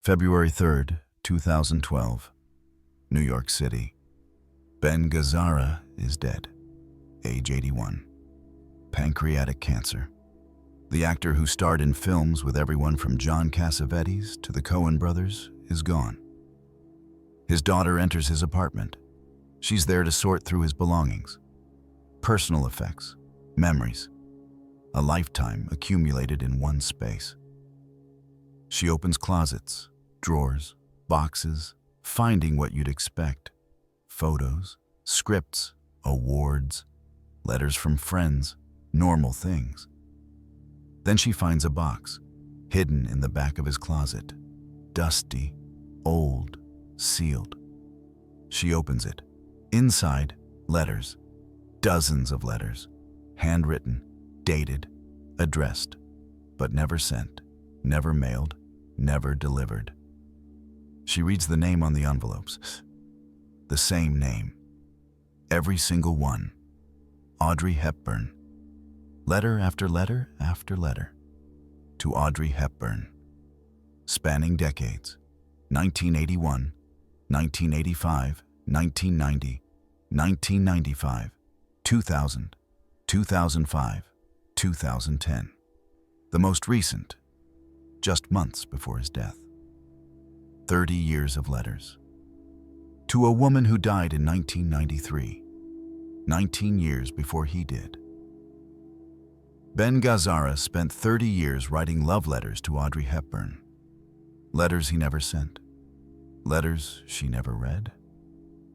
February 3rd, 2012, New York City. Ben Gazzara is dead, age 81. Pancreatic cancer. The actor who starred in films with everyone from John Cassavetes to the Coen brothers is gone. His daughter enters his apartment. She's there to sort through his belongings. Personal effects, memories, a lifetime accumulated in one space. She opens closets, drawers, boxes, finding what you'd expect. Photos, scripts, awards, letters from friends, normal things. Then she finds a box, hidden in the back of his closet, dusty, old, sealed. She opens it. Inside, letters, dozens of letters, handwritten, dated, addressed, but never sent, never mailed, never delivered. She reads the name on the envelopes. The same name. Every single one. Audrey Hepburn. Letter after letter after letter. To Audrey Hepburn. Spanning decades. 1981, 1985, 1990, 1995, 2000, 2005, 2010. The most recent, just months before his death. 30 years of letters. To a woman who died in 1993, 19 years before he did. Ben Gazzara spent 30 years writing love letters to Audrey Hepburn. Letters he never sent. Letters she never read.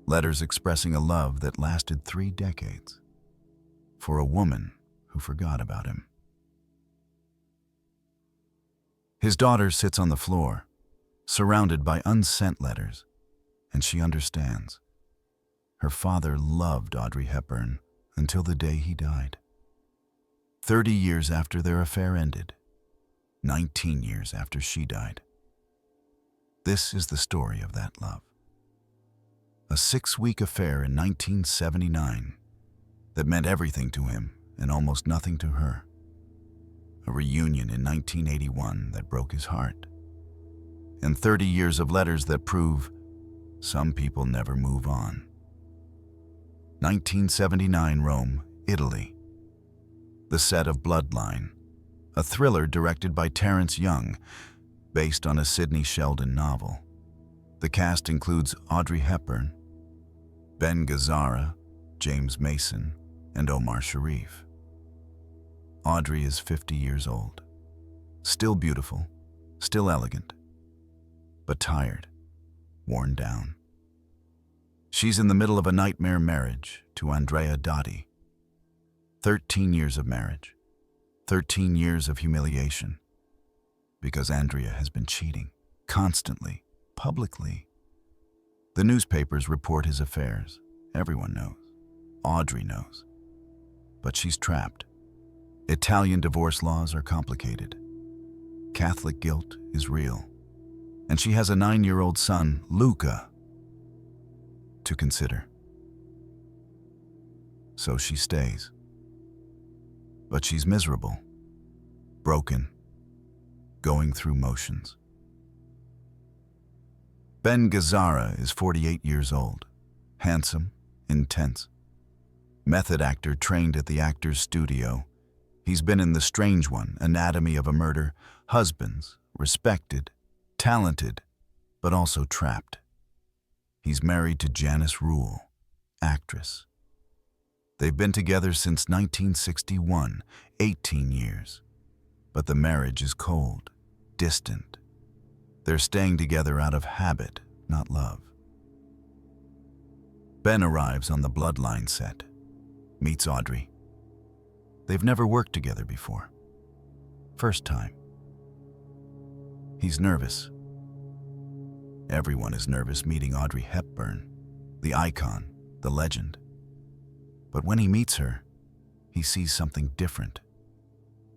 Letters expressing a love that lasted 3 decades. For a woman who forgot about him. His daughter sits on the floor, surrounded by unsent letters, and she understands. Her father loved Audrey Hepburn until the day he died. 30 years after their affair ended, 19 years after she died. This is the story of that love. A 6-week affair in 1979 that meant everything to him and almost nothing to her. A reunion in 1981 that broke his heart. And 30 years of letters that prove some people never move on. 1979 Rome, Italy. The set of Bloodline, a thriller directed by Terence Young, based on a Sidney Sheldon novel. The cast includes Audrey Hepburn, Ben Gazzara, James Mason, and Omar Sharif. Audrey is 50 years old, still beautiful, still elegant, but tired, worn down. She's in the middle of a nightmare marriage to Andrea Dotti. 13 years of marriage, 13 years of humiliation, because Andrea has been cheating, constantly, publicly. The newspapers report his affairs. Everyone knows. Audrey knows. But she's trapped. Italian divorce laws are complicated. Catholic guilt is real. And she has a 9-year-old son, Luca, to consider. So she stays. But she's miserable, broken, going through motions. Ben Gazzara is 48 years old, handsome, intense. Method actor trained at the Actors Studio. He's been in The Strange One, Anatomy of a Murder, Husbands, respected, talented, but also trapped. He's married to Janice Rule, actress. They've been together since 1961, 18 years. But the marriage is cold, distant. They're staying together out of habit, not love. Ben arrives on the Bloodline set, meets Audrey. They've never worked together before. First time. He's nervous. Everyone is nervous meeting Audrey Hepburn, the icon, the legend. But when he meets her, he sees something different.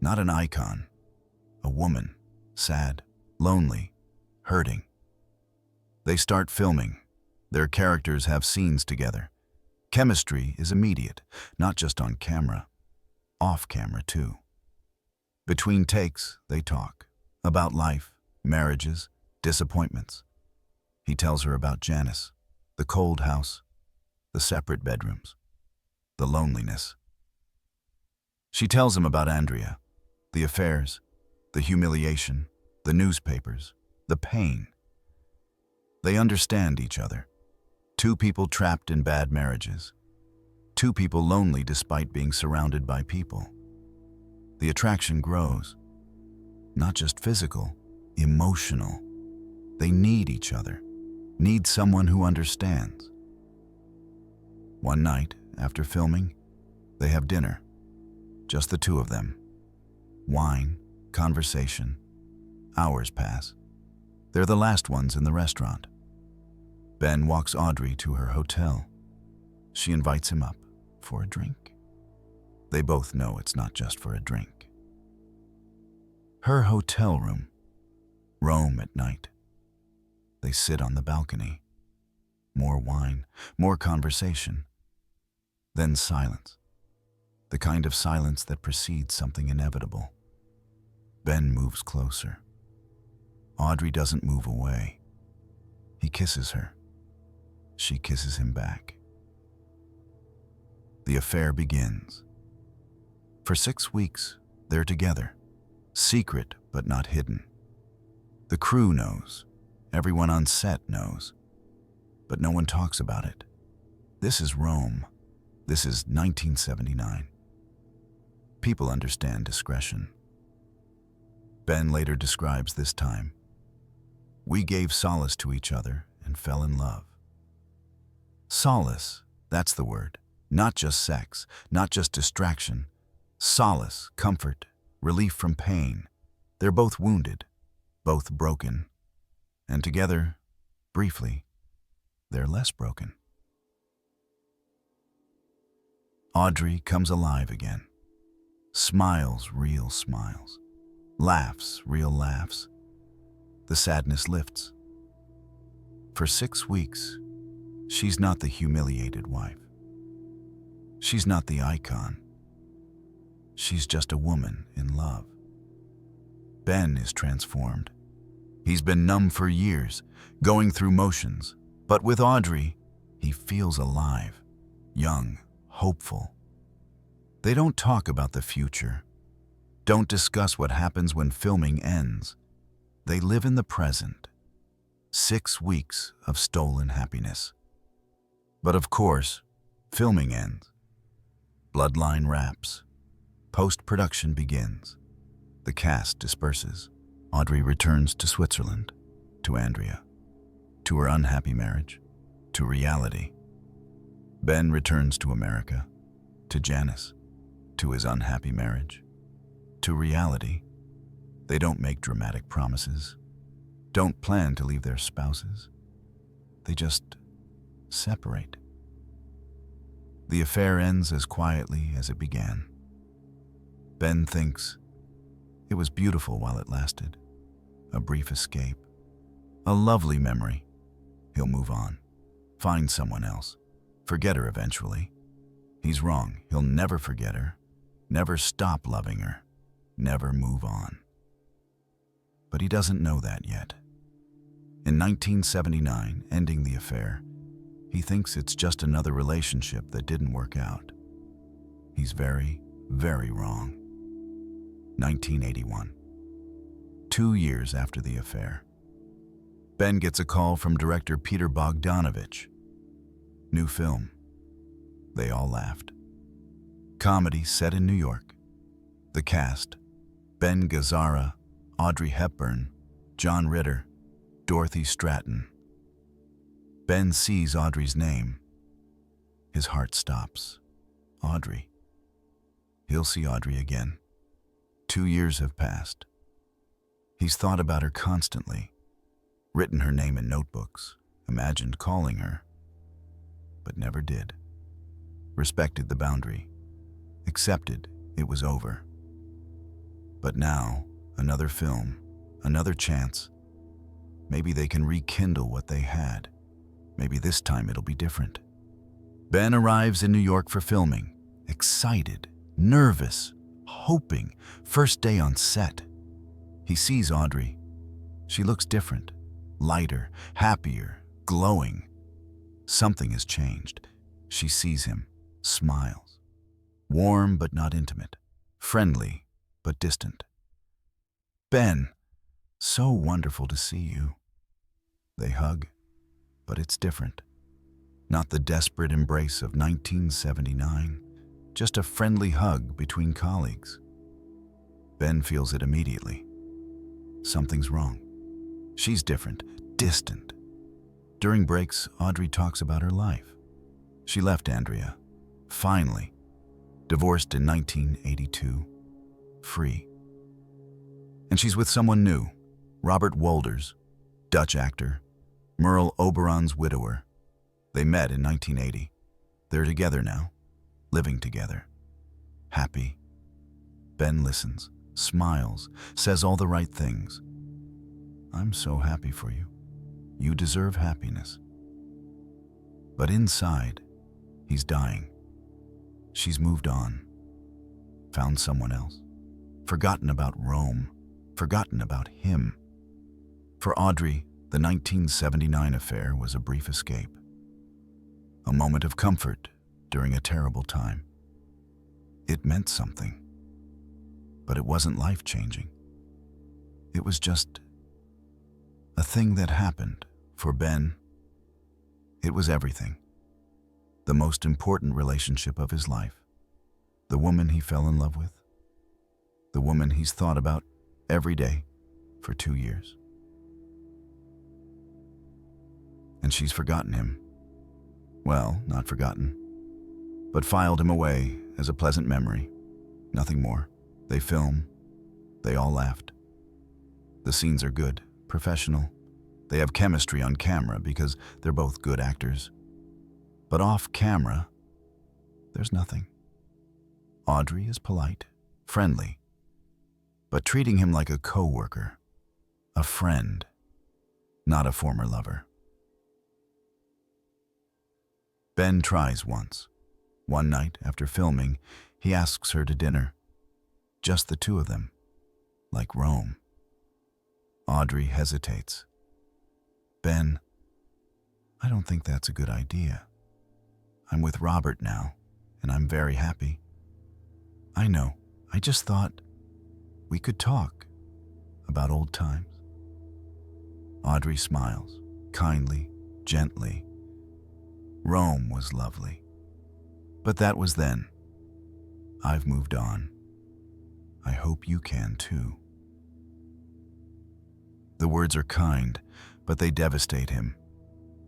Not an icon, a woman, sad, lonely, hurting. They start filming. Their characters have scenes together. Chemistry is immediate, not just on camera, off camera too. Between takes, they talk about life, marriages, disappointments. He tells her about Janice, the cold house, the separate bedrooms, the loneliness. She tells him about Andrea, the affairs, the humiliation, the newspapers, the pain. They understand each other. Two people trapped in bad marriages. Two people lonely despite being surrounded by people. The attraction grows. Not just physical, emotional. They need each other, need someone who understands. One night, after filming, they have dinner. Just the two of them. Wine, conversation. Hours pass. They're the last ones in the restaurant. Ben walks Audrey to her hotel. She invites him up for a drink. They both know it's not just for a drink. Her hotel room. Rome at night. They sit on the balcony. More wine, more conversation. Then silence. The kind of silence that precedes something inevitable. Ben moves closer. Audrey doesn't move away. He kisses her. She kisses him back. The affair begins. For 6 weeks, they're together. Secret, but not hidden. The crew knows. Everyone on set knows. But no one talks about it. This is Rome. This is 1979. People understand discretion. Ben later describes this time. We gave solace to each other and fell in love. Solace, that's the word. Not just sex, not just distraction. Solace, comfort, relief from pain. They're both wounded, both broken. And together, briefly, they're less broken. Audrey comes alive again. Smiles, real smiles. Laughs, real laughs. The sadness lifts. For 6 weeks, she's not the humiliated wife. She's not the icon. She's just a woman in love. Ben is transformed. He's been numb for years, going through motions. But with Audrey, he feels alive, young, hopeful. They don't talk about the future. Don't discuss what happens when filming ends. They live in the present. 6 weeks of stolen happiness. But of course, filming ends. Bloodline wraps. Post-production begins. The cast disperses. Audrey returns to Switzerland, to Andrea, to her unhappy marriage, to reality. Ben returns to America, to Janice, to his unhappy marriage, to reality. They don't make dramatic promises, don't plan to leave their spouses. They just separate. The affair ends as quietly as it began. Ben thinks it was beautiful while it lasted, a brief escape, a lovely memory. He'll move on, find someone else, forget her eventually. He's wrong. He'll never forget her, never stop loving her, never move on. But he doesn't know that yet. In 1979, ending the affair, he thinks it's just another relationship that didn't work out. He's very, very wrong. 1981. 2 years after the affair. Ben gets a call from director Peter Bogdanovich. New film. They all laughed. Comedy set in New York. The cast: Ben Gazzara, Audrey Hepburn, John Ritter, Dorothy Stratton. Ben sees Audrey's name. His heart stops. Audrey. He'll see Audrey again. 2 years have passed. He's thought about her constantly, written her name in notebooks, imagined calling her, but never did. Respected the boundary, accepted it was over. But now, another film, another chance. Maybe they can rekindle what they had. Maybe this time it'll be different. Ben arrives in New York for filming, excited, nervous, hoping, first day on set. He sees Audrey. She looks different, lighter, happier, glowing. Something has changed. She sees him, smiles. Warm but not intimate. Friendly but distant. "Ben, so wonderful to see you." They hug, but it's different. Not the desperate embrace of 1979, just a friendly hug between colleagues. Ben feels it immediately. Something's wrong. She's different, distant. During breaks, Audrey talks about her life. She left Andrea, finally, divorced in 1982, free. And she's with someone new, Robert Wolders, Dutch actor, Merle Oberon's widower. They met in 1980. They're together now, living together. Happy. Ben listens, smiles, says all the right things. "I'm so happy for you. You deserve happiness." But inside, he's dying. She's moved on, found someone else, forgotten about Rome, forgotten about him. For Audrey, the 1979 affair was a brief escape, a moment of comfort during a terrible time. It meant something, but it wasn't life-changing. It was just a thing that happened. For Ben, it was everything. The most important relationship of his life. The woman he fell in love with. The woman he's thought about every day for 2 years. And she's forgotten him. Well, not forgotten, but filed him away as a pleasant memory. Nothing more. They film. They all laughed. The scenes are good, professional. They have chemistry on camera because they're both good actors. But off camera, there's nothing. Audrey is polite, friendly, but treating him like a co-worker, a friend, not a former lover. Ben tries once. One night after filming, he asks her to dinner. Just the two of them, like Rome. Audrey hesitates. "Ben, I don't think that's a good idea. I'm with Robert now, and I'm very happy." "I know. I just thought we could talk about old times." Audrey smiles, kindly, gently. Rome was lovely. But that was then. I've moved on. I hope you can too. The words are kind, but they devastate him.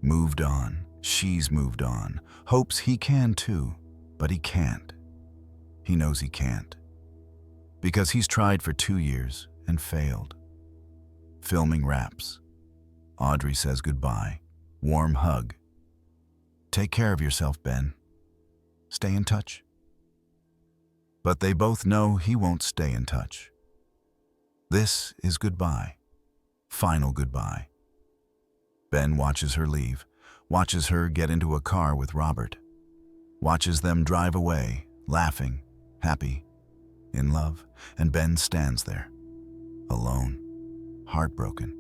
Moved on. She's moved on. Hopes he can too, but he can't. He knows he can't. Because he's tried for 2 years and failed. Filming wraps. Audrey says goodbye. Warm hug. "Take care of yourself, Ben. Stay in touch." But they both know he won't stay in touch. This is goodbye. Final goodbye. Ben watches her leave, watches her get into a car with Robert, watches them drive away, laughing, happy, in love, and Ben stands there, alone, heartbroken,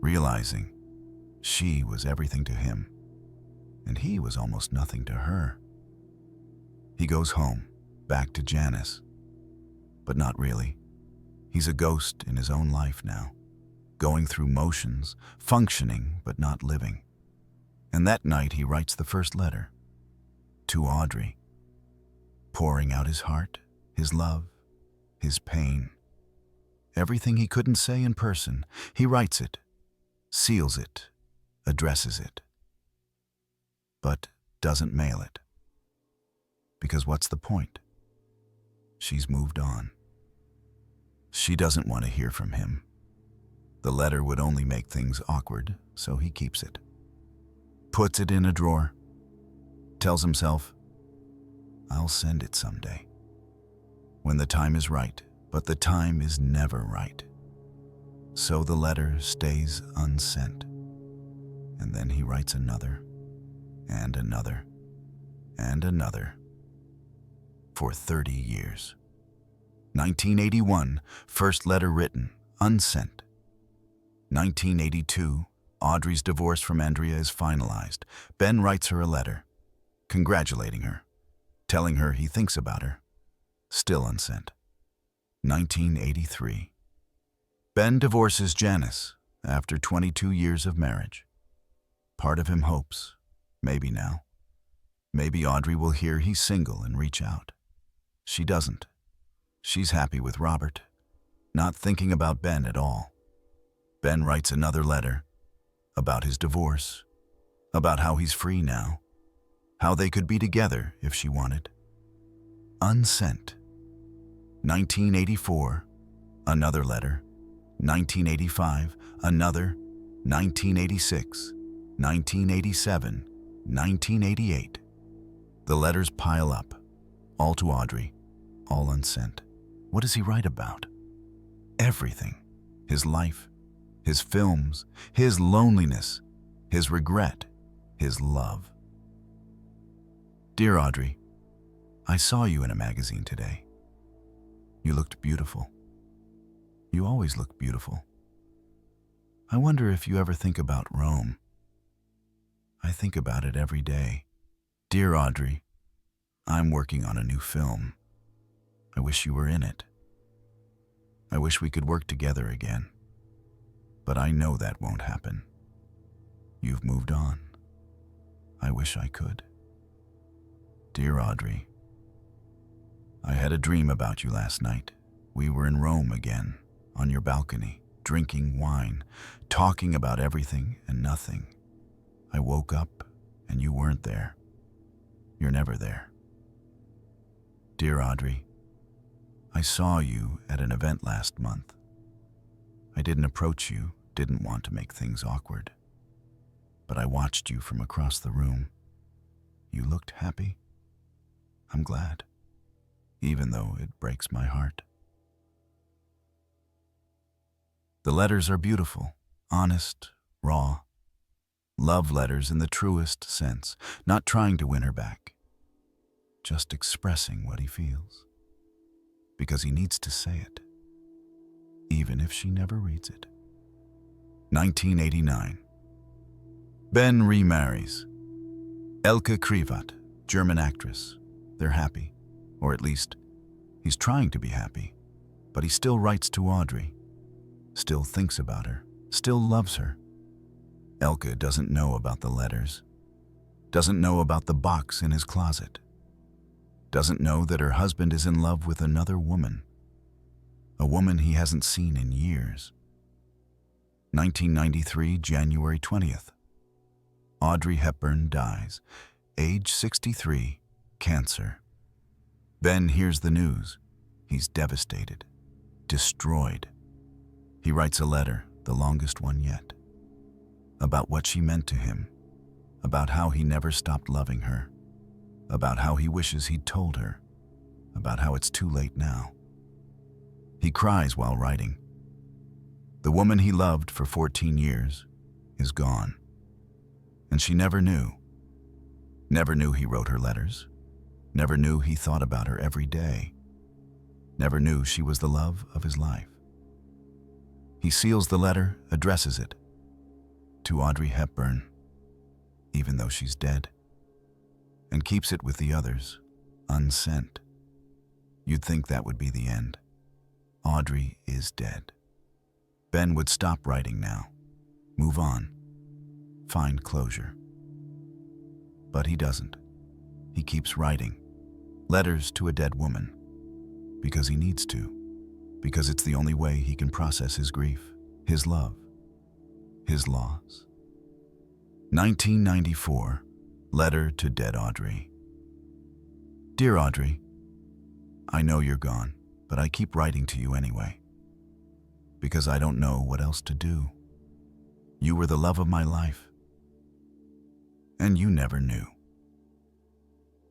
realizing she was everything to him, and he was almost nothing to her. He goes home, back to Janice, but not really. He's a ghost in his own life now, going through motions, functioning but not living. And that night he writes the first letter, to Audrey, pouring out his heart, his love, his pain. Everything he couldn't say in person, he writes it, seals it, addresses it, but doesn't mail it. Because what's the point? She's moved on. She doesn't want to hear from him. The letter would only make things awkward, so he keeps it. Puts it in a drawer. Tells himself, I'll send it someday. When the time is right, but the time is never right. So the letter stays unsent. And then he writes another, and another, and another. For 30 years. 1981, first letter written, unsent. 1982, Audrey's divorce from Andrea is finalized. Ben writes her a letter, congratulating her, telling her he thinks about her. Still unsent. 1983. Ben divorces Janice after 22 years of marriage. Part of him hopes, maybe now, maybe Audrey will hear he's single and reach out. She doesn't. She's happy with Robert, not thinking about Ben at all. Ben writes another letter about his divorce, about how he's free now, how they could be together if she wanted. Unsent. 1984, another letter. 1985, another. 1986, 1987, 1988. The letters pile up, all to Audrey, all unsent. What does he write about? Everything. His life, his films, his loneliness, his regret, his love. Dear Audrey, I saw you in a magazine today. You looked beautiful. You always look beautiful. I wonder if you ever think about Rome. I think about it every day. Dear Audrey, I'm working on a new film. I wish you were in it. I wish we could work together again. But I know that won't happen. You've moved on. I wish I could. Dear Audrey, I had a dream about you last night. We were in Rome again, on your balcony, drinking wine, talking about everything and nothing. I woke up and you weren't there. You're never there. Dear Audrey, I saw you at an event last month. I didn't approach you, didn't want to make things awkward. But I watched you from across the room. You looked happy. I'm glad, even though it breaks my heart. The letters are beautiful, honest, raw. Love letters in the truest sense, not trying to win her back. Just expressing what he feels. Because he needs to say it, even if she never reads it. 1989. Ben remarries. Elke Krivat, German actress. They're happy, or at least, he's trying to be happy, but he still writes to Audrey, still thinks about her, still loves her. Elke doesn't know about the letters, doesn't know about the box in his closet, doesn't know that her husband is in love with another woman, a woman he hasn't seen in years. 1993, January 20th. Audrey Hepburn dies, age 63, cancer. Ben hears the news. He's devastated, destroyed. He writes a letter, the longest one yet, about what she meant to him, about how he never stopped loving her, about how he wishes he'd told her, about how it's too late now. He cries while writing. The woman he loved for 14 years is gone, and she never knew. Never knew he wrote her letters, never knew he thought about her every day, never knew she was the love of his life. He seals the letter, addresses it to Audrey Hepburn, even though she's dead, and keeps it with the others, unsent. You'd think that would be the end. Audrey is dead. Ben would stop writing now, move on, find closure. But he doesn't. He keeps writing letters to a dead woman because he needs to, because it's the only way he can process his grief, his love, his loss. 1994, letter to dead Audrey. Dear Audrey, I know you're gone, but I keep writing to you anyway, because I don't know what else to do. You were the love of my life, and you never knew.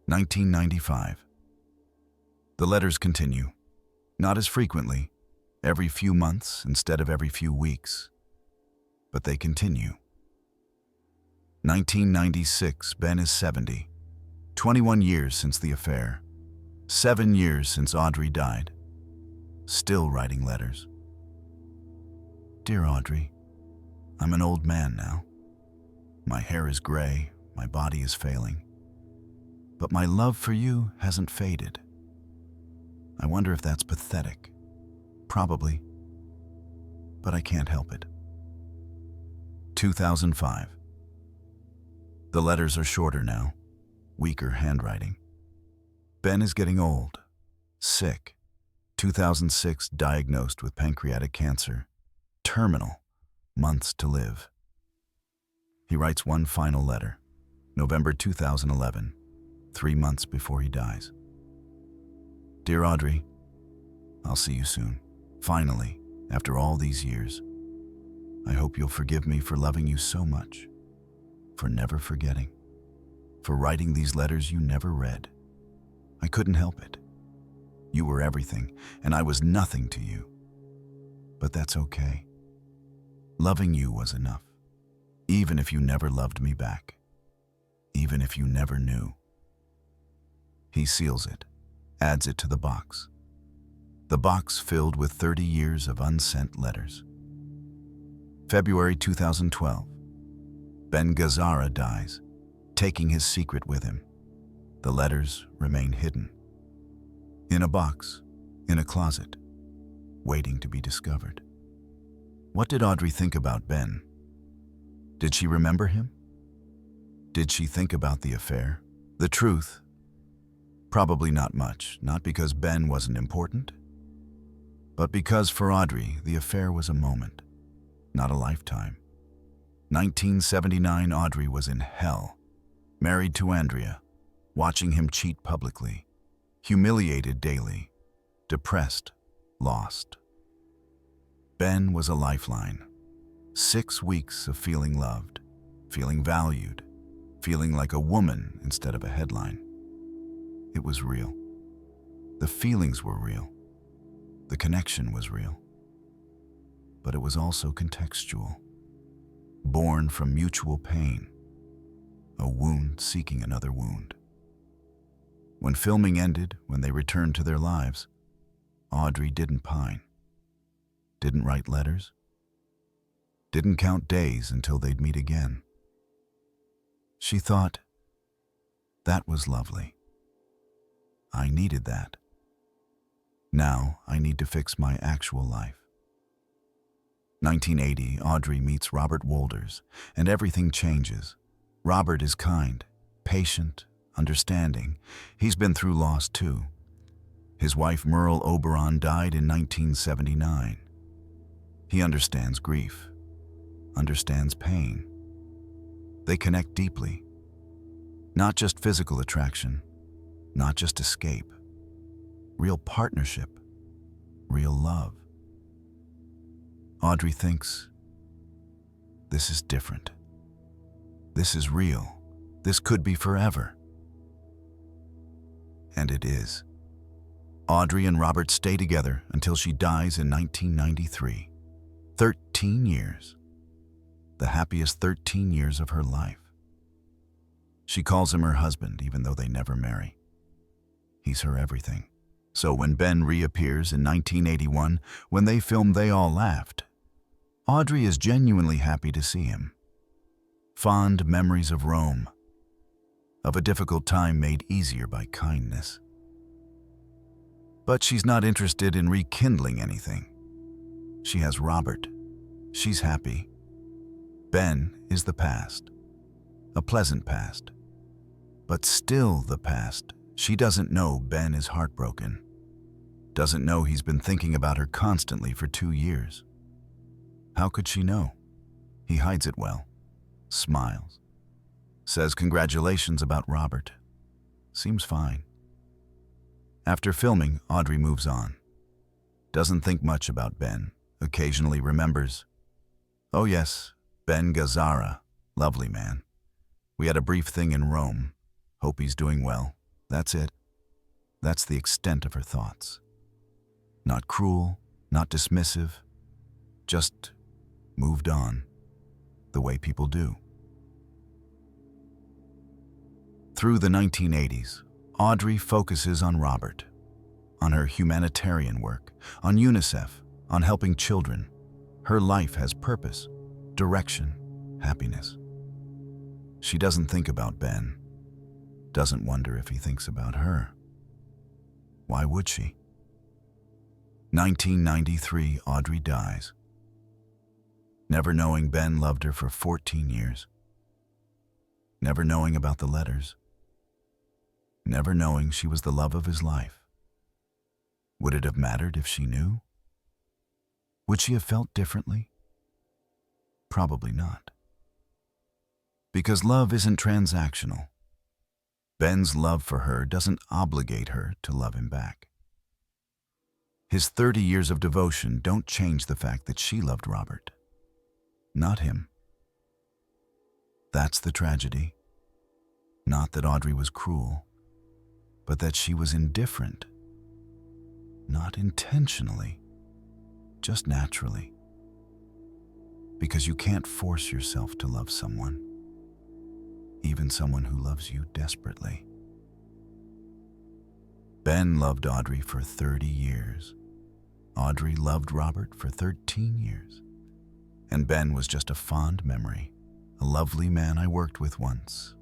1995. The letters continue, not as frequently, every few months instead of every few weeks, but they continue. 1996, Ben is 70, 21 years since the affair, 7 years since Audrey died, still writing letters. Dear Audrey, I'm an old man now. My hair is gray, my body is failing. But my love for you hasn't faded. I wonder if that's pathetic. Probably. But I can't help it. 2005. The letters are shorter now, weaker handwriting. Ben is getting old, sick. 2006, diagnosed with pancreatic cancer. Terminal, months to live. He writes one final letter, November 2011, 3 months before he dies. Dear Audrey, I'll see you soon. Finally, after all these years. I hope you'll forgive me for loving you so much, for never forgetting, for writing these letters you never read. I couldn't help it. You were everything, and I was nothing to you. But that's okay. Loving you was enough, even if you never loved me back, even if you never knew. He seals it, adds it to the box. The box filled with 30 years of unsent letters. February 2012. Ben Gazzara dies, taking his secret with him. The letters remain hidden. In a box, in a closet, waiting to be discovered. What did Audrey think about Ben? Did she remember him? Did she think about the affair? The truth? Probably not much, not because Ben wasn't important, but because for Audrey, the affair was a moment, not a lifetime. 1979, Audrey was in hell, married to Andrea, watching him cheat publicly, humiliated daily, depressed, lost. Ben was a lifeline. 6 weeks of feeling loved, feeling valued, feeling like a woman instead of a headline. It was real. The feelings were real. The connection was real. But it was also contextual, born from mutual pain, a wound seeking another wound. When filming ended, when they returned to their lives, Audrey didn't pine, didn't write letters, didn't count days until they'd meet again. She thought, that was lovely. I needed that. Now I need to fix my actual life. 1980, Audrey meets Robert Wolders, and everything changes. Robert is kind, patient, understanding. He's been through loss too. His wife Merle Oberon died in 1979. He understands grief, understands pain. They connect deeply. Not just physical attraction, not just escape. Real partnership, real love. Audrey thinks, this is different. This is real. This could be forever. And it is. Audrey and Robert stay together until she dies in 1993. 13 years. The happiest 13 years of her life. She calls him her husband, even though they never marry. He's her everything. So when Ben reappears in 1981, when they filmed They All Laughed, Audrey is genuinely happy to see him. Fond memories of Rome, of a difficult time made easier by kindness. But she's not interested in rekindling anything. She has Robert. She's happy. Ben is the past, a pleasant past, but still the past. She doesn't know Ben is heartbroken, doesn't know he's been thinking about her constantly for 2 years. How could she know? He hides it well, smiles, says congratulations about Robert. Seems fine. After filming, Audrey moves on. Doesn't think much about Ben, occasionally remembers, oh yes, Ben Gazzara, lovely man. We had a brief thing in Rome. Hope he's doing well. That's it. That's the extent of her thoughts. Not cruel, not dismissive, just moved on, the way people do. Through the 1980s, Audrey focuses on Robert, on her humanitarian work, on UNICEF, on helping children. Her life has purpose, direction, happiness. She doesn't think about Ben, doesn't wonder if he thinks about her. Why would she? 1993, Audrey dies, never knowing Ben loved her for 14 years, never knowing about the letters, never knowing she was the love of his life. Would it have mattered if she knew? Would she have felt differently? Probably not. Because love isn't transactional. Ben's love for her doesn't obligate her to love him back. His 30 years of devotion don't change the fact that she loved Robert, not him. That's the tragedy. Not that Audrey was cruel, but that she was indifferent. Not intentionally, just naturally. Because you can't force yourself to love someone, even someone who loves you desperately. Ben loved Audrey for 30 years. Audrey loved Robert for 13 years. And Ben was just a fond memory, a lovely man I worked with once.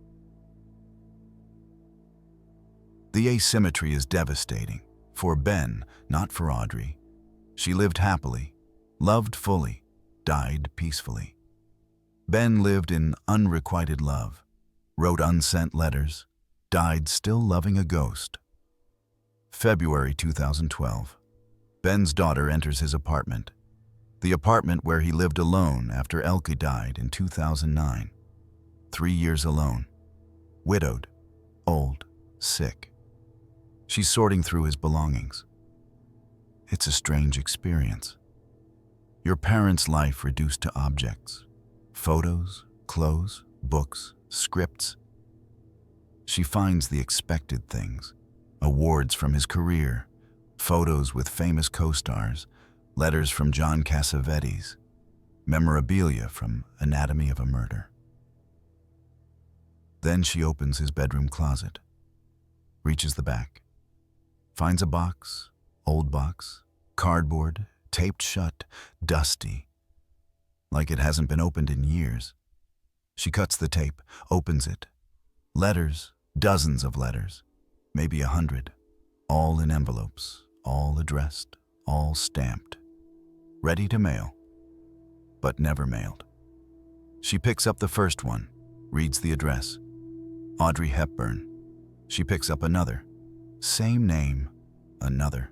The asymmetry is devastating. For Ben, not for Audrey. She lived happily, loved fully, died peacefully. Ben lived in unrequited love, wrote unsent letters, died still loving a ghost. February 2012. Ben's daughter enters his apartment, the apartment where he lived alone after Elke died in 2009. 3 years alone, widowed, old, sick. She's sorting through his belongings. It's a strange experience. Your parents' life reduced to objects, photos, clothes, books, scripts. She finds the expected things, awards from his career, photos with famous co-stars, letters from John Cassavetes, memorabilia from Anatomy of a Murder. Then she opens his bedroom closet, reaches the back, finds a box, old box, cardboard, taped shut, dusty, like it hasn't been opened in years. She cuts the tape, opens it. Letters, dozens of letters, maybe 100, all in envelopes, all addressed, all stamped, ready to mail, but never mailed. She picks up the first one, reads the address. Audrey Hepburn. She picks up another. Same name, another,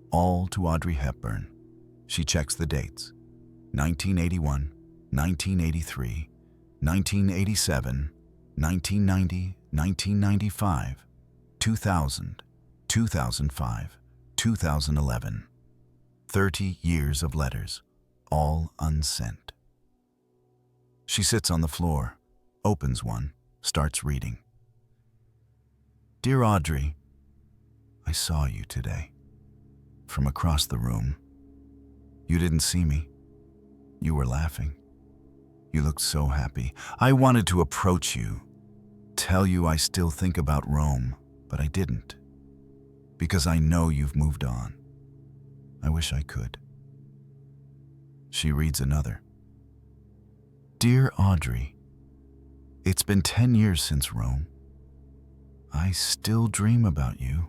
all to Audrey Hepburn. She checks the dates. 1981, 1983, 1987, 1990, 1995, 2000, 2005, 2011. 30 years of letters, all unsent. She sits on the floor, opens one, starts reading. Dear Audrey, I saw you today. From across the room. You didn't see me. You were laughing. You looked so happy. I wanted to approach you, tell you I still think about Rome, but I didn't. Because I know you've moved on. I wish I could. She reads another. Dear Audrey, it's been 10 years since Rome. I still dream about you.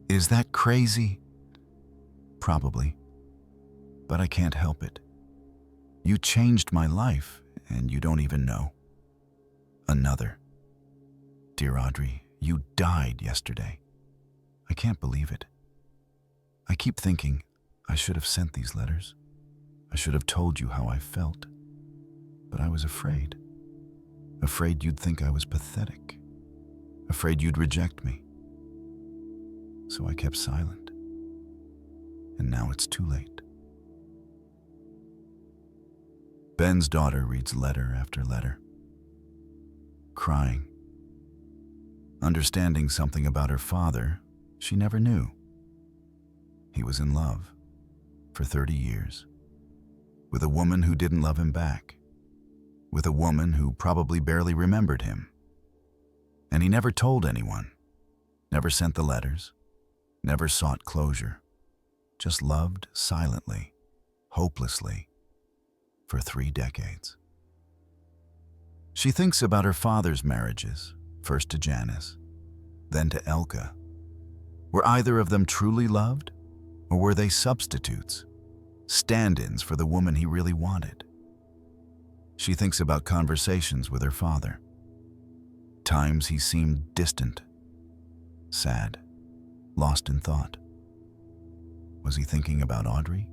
Is that crazy? Probably, but I can't help it. You changed my life, and you don't even know. Another. Dear Audrey, you died yesterday. I can't believe it. I keep thinking I should have sent these letters. I should have told you how I felt. But I was afraid. Afraid you'd think I was pathetic. Afraid you'd reject me. So I kept silent. And now it's too late. Ben's daughter reads letter after letter, crying, understanding something about her father she never knew. He was in love for 30 years, with a woman who didn't love him back, with a woman who probably barely remembered him. And he never told anyone, never sent the letters, never sought closure, just loved silently, hopelessly, for 3 decades. She thinks about her father's marriages, first to Janice, then to Elka. Were either of them truly loved, or were they substitutes, stand-ins for the woman he really wanted? She thinks about conversations with her father. Times he seemed distant, sad, lost in thought. Was he thinking about Audrey?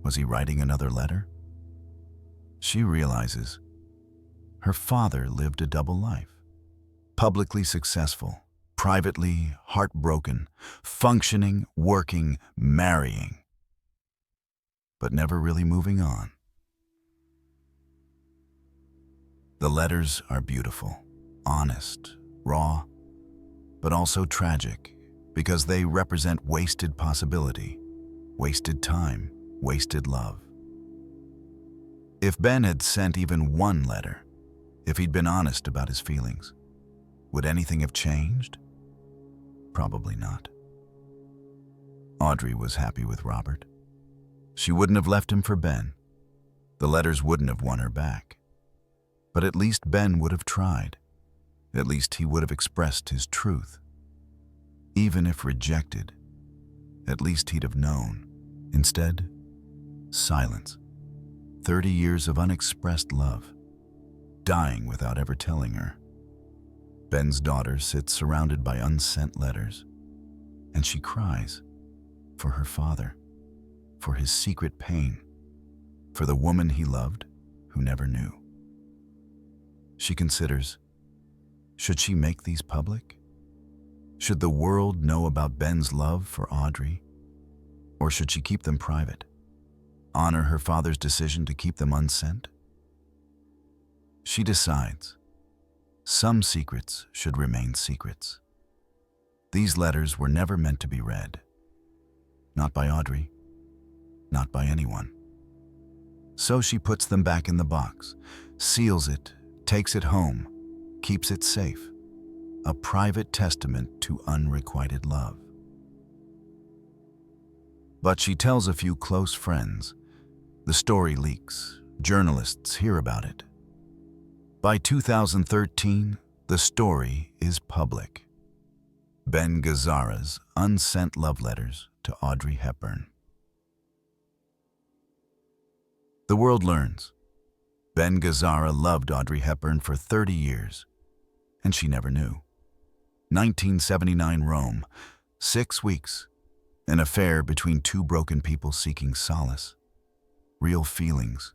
Was he writing another letter? She realizes her father lived a double life. Publicly successful, privately heartbroken, functioning, working, marrying, but never really moving on. The letters are beautiful, honest, raw, but also tragic because they represent wasted possibility, wasted time, wasted love. If Ben had sent even one letter, if he'd been honest about his feelings, would anything have changed? Probably not. Audrey was happy with Robert. She wouldn't have left him for Ben. The letters wouldn't have won her back. But at least Ben would have tried. At least he would have expressed his truth. Even if rejected, at least he'd have known. Instead, silence. 30 years of unexpressed love, dying without ever telling her. Ben's daughter sits surrounded by unsent letters, and she cries for her father, for his secret pain, for the woman he loved who never knew. She considers, should she make these public? Should the world know about Ben's love for Audrey? Or should she keep them private? Honor her father's decision to keep them unsent? She decides, some secrets should remain secrets. These letters were never meant to be read. Not by Audrey, not by anyone. So she puts them back in the box, seals it, takes it home, keeps it safe. A private testament to unrequited love. But she tells a few close friends. The story leaks. Journalists hear about it. By 2013, the story is public. Ben Gazzara's unsent love letters to Audrey Hepburn. The world learns. Ben Gazzara loved Audrey Hepburn for 30 years, and she never knew. 1979 Rome, 6 weeks, an affair between two broken people seeking solace. Real feelings,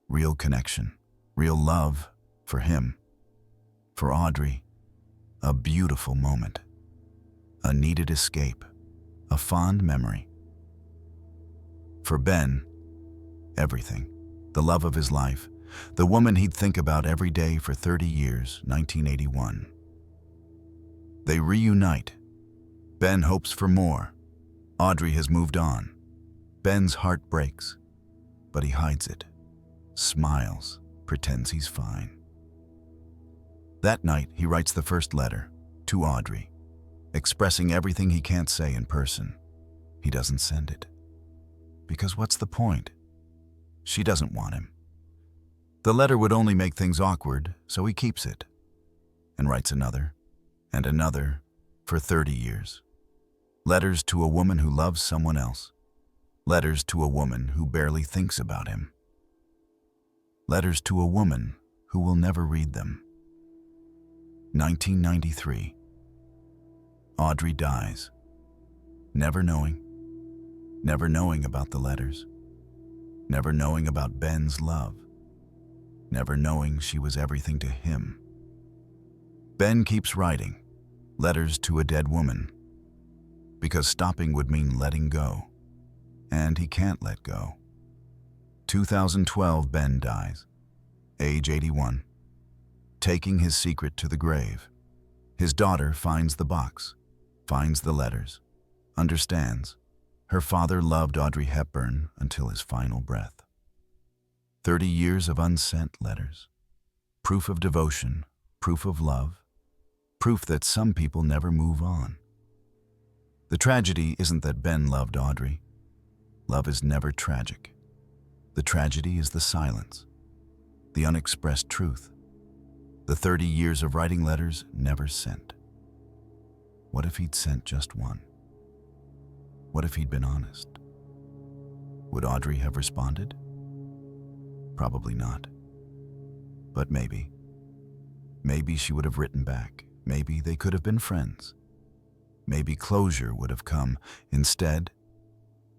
real connection, real love for him. For Audrey, a beautiful moment, a needed escape, a fond memory. For Ben, everything, the love of his life, the woman he'd think about every day for 30 years, 1981. They reunite. Ben hopes for more. Audrey has moved on. Ben's heart breaks, but he hides it, smiles, pretends he's fine. That night, he writes the first letter to Audrey, expressing everything he can't say in person. He doesn't send it. Because what's the point? She doesn't want him. The letter would only make things awkward, so he keeps it, and writes another, and another, for 30 years. Letters to a woman who loves someone else. Letters to a woman who barely thinks about him. Letters to a woman who will never read them. 1993. Audrey dies, never knowing about the letters, never knowing about Ben's love, never knowing she was everything to him. Ben keeps writing, letters to a dead woman, because stopping would mean letting go, and he can't let go. 2012, Ben dies, age 81, taking his secret to the grave. His daughter finds the box, finds the letters, understands. Her father loved Audrey Hepburn until his final breath. 30 years of unsent letters. Proof of devotion, proof of love, proof that some people never move on. The tragedy isn't that Ben loved Audrey. Love is never tragic. The tragedy is the silence, the unexpressed truth, the 30 years of writing letters never sent. What if he'd sent just one? What if he'd been honest? Would Audrey have responded? Probably not. But maybe. Maybe she would have written back. Maybe they could have been friends. Maybe closure would have come. Instead,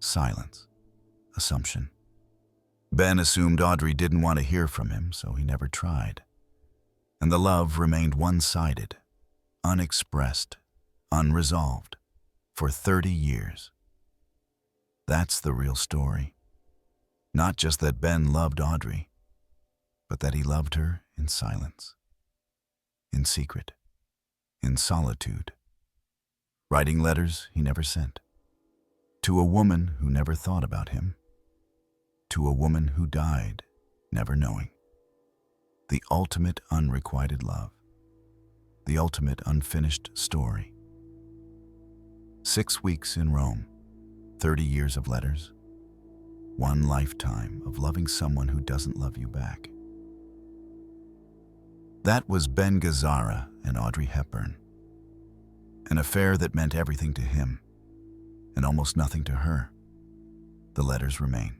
silence, assumption. Ben assumed Audrey didn't want to hear from him, so he never tried. And the love remained one-sided, unexpressed, unresolved, for 30 years. That's the real story. Not just that Ben loved Audrey, but that he loved her in silence, in secret, in solitude, writing letters he never sent, to a woman who never thought about him, to a woman who died never knowing. The ultimate unrequited love, the ultimate unfinished story. 6 weeks in Rome, 30 years of letters, one lifetime of loving someone who doesn't love you back. That was Ben Gazzara and Audrey Hepburn. An affair that meant everything to him and almost nothing to her. The letters remain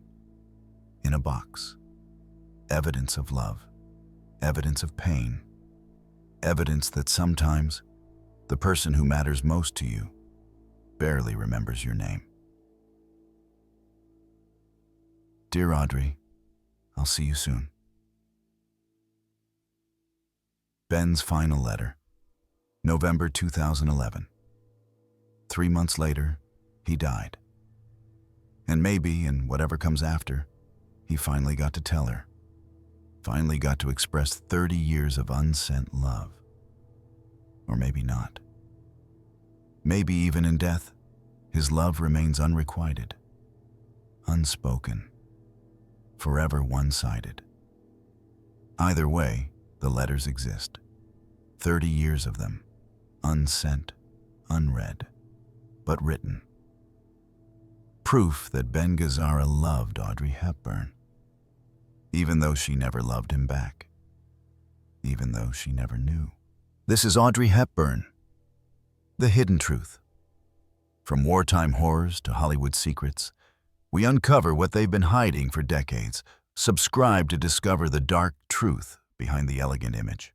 in a box. Evidence of love, evidence of pain, evidence that sometimes the person who matters most to you barely remembers your name. Dear Audrey, I'll see you soon. Ben's final letter, November 2011. 3 months later, he died. And maybe, in whatever comes after, he finally got to tell her, finally got to express 30 years of unsent love. Or maybe not. Maybe even in death, his love remains unrequited, unspoken, forever one-sided. Either way, the letters exist. 30 years of them, unsent, unread, but written. Proof that Ben Gazzara loved Audrey Hepburn, even though she never loved him back, even though she never knew. This is Audrey Hepburn, The Hidden Truth. From wartime horrors to Hollywood secrets, we uncover what they've been hiding for decades. Subscribe to discover the dark truth behind the elegant image.